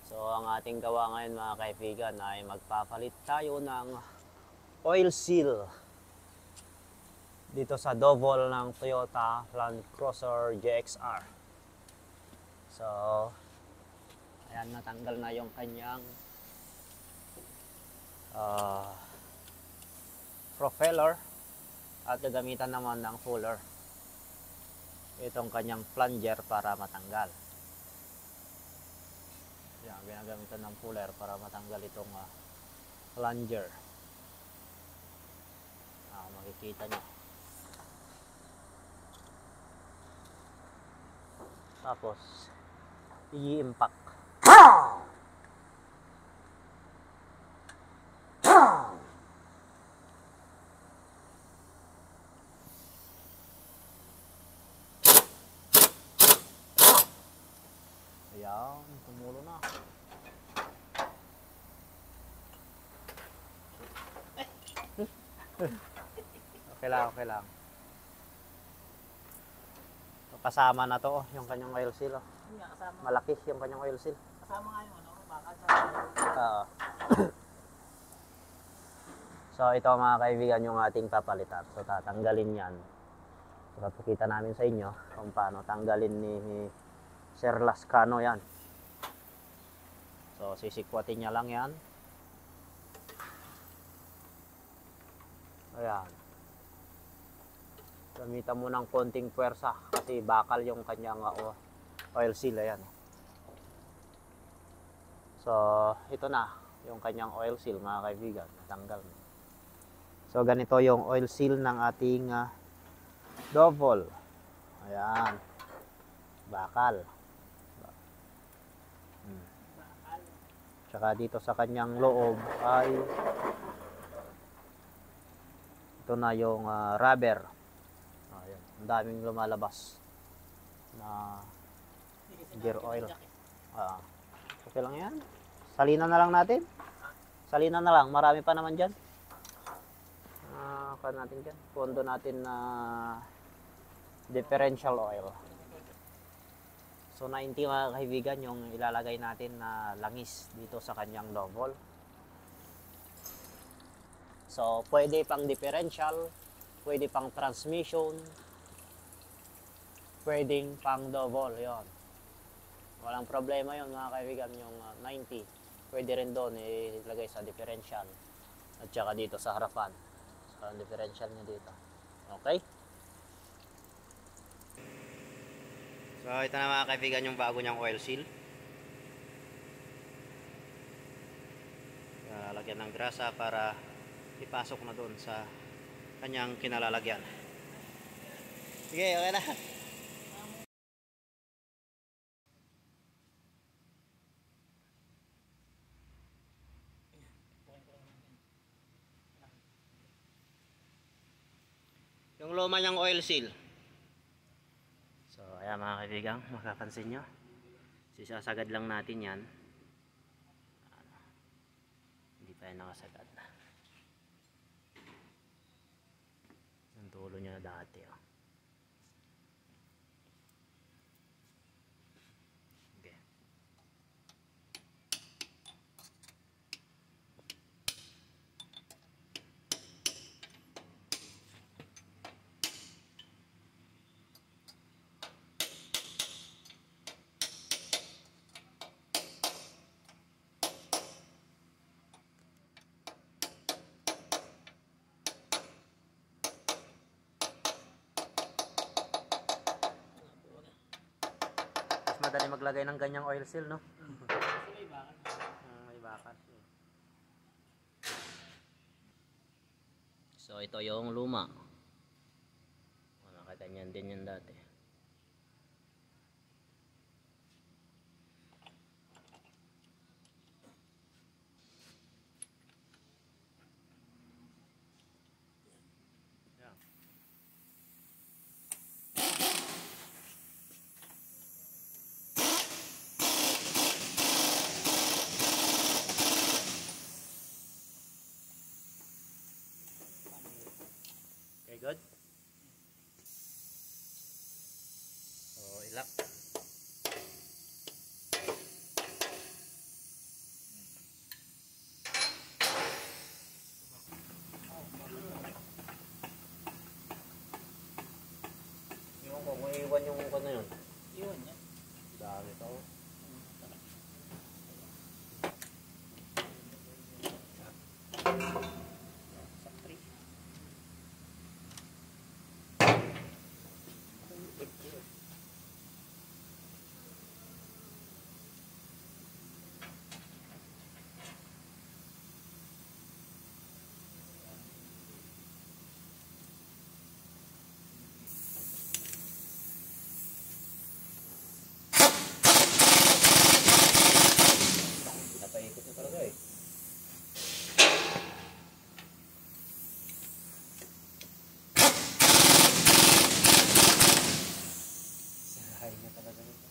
So ang ating gawa ngayon mga kaibigan ay magpapalit tayo ng oil seal dito sa dovol ng Toyota Land Cruiser GXR. So ayan, natanggal na yung kanyang propeller at gagamitan naman ng fuller itong kanyang plunger para matanggal. Yan, ginagamitan ng fuller para matanggal itong plunger. Makikita nyo. Tapos i-impact. Ayan, tumulo na. Okay lang, okay lang. Kasama na to, yung kanyang oil seal. Malaki yung kanyang oil seal. Kasama nga yung bakal sa... So ito mga kaibigan yung ating papalitan. So tatanggalin yan. So papakita namin sa inyo kung paano tanggalin ni Sir Lascano yan. So sisikwatin niya lang yan. Ayan. Gamitan mo ng konting puwersa kasi bakal yung kanyang oil seal. Ayan. So ito na yung kanyang oil seal mga kaibigan. Natanggal na. So ganito yung oil seal ng ating dovol. Ayan. Bakal. Tsaka dito sa kanyang loob ay ito na yung rubber. Ayan. Ang daming lumalabas na gear oil. Okay lang yan. Salinan na lang natin. Salinan na lang. Marami pa naman dyan. Natin dyan. Pondo natin na differential oil. So 90 mga kaibigan yung ilalagay natin na langis dito sa kanyang dovol. So pwede pang differential, pwede pang transmission, pwedeng pang dovol, yon. Walang problema yon mga kaibigan, yung 90. Pwede rin doon ilagay sa differential at saka dito sa harapan. So ang differential niya dito. Okay? So ito na mga kaibigan yung bago niyang oil seal. Lalagyan ng grasa para ipasok na doon sa kanyang kinalalagyan. Sige, okay na. Yung luma niyang oil seal. So ayan mga kaibigan, makapansin nyo, sisasagad lang natin yan. Hindi pa yan nakasagad. Ang tulo niya dati. Okay. Madali maglagay ng ganyang oil seal, no? May bakal. May bakal. So ito yung luma. Nakaganyan din yan dati. Okay, good. iwan yung ano yun. Iwan niya. Dami to. Sa 3. Napaikot na talaga eh. Sahay na talaga nito.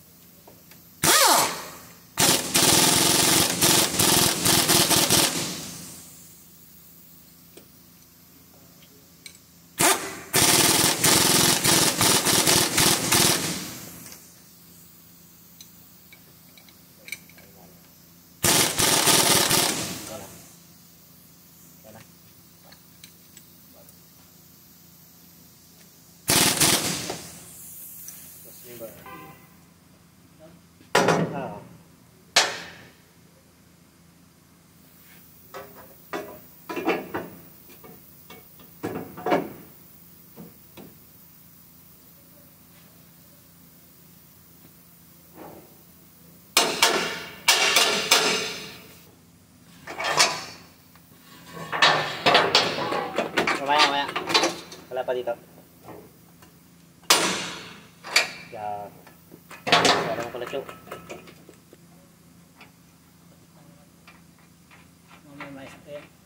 Number. Ah. Mamaya. Wala pa dito. Ya. Wala mo pala, Chok. Mamaya mais pa yan.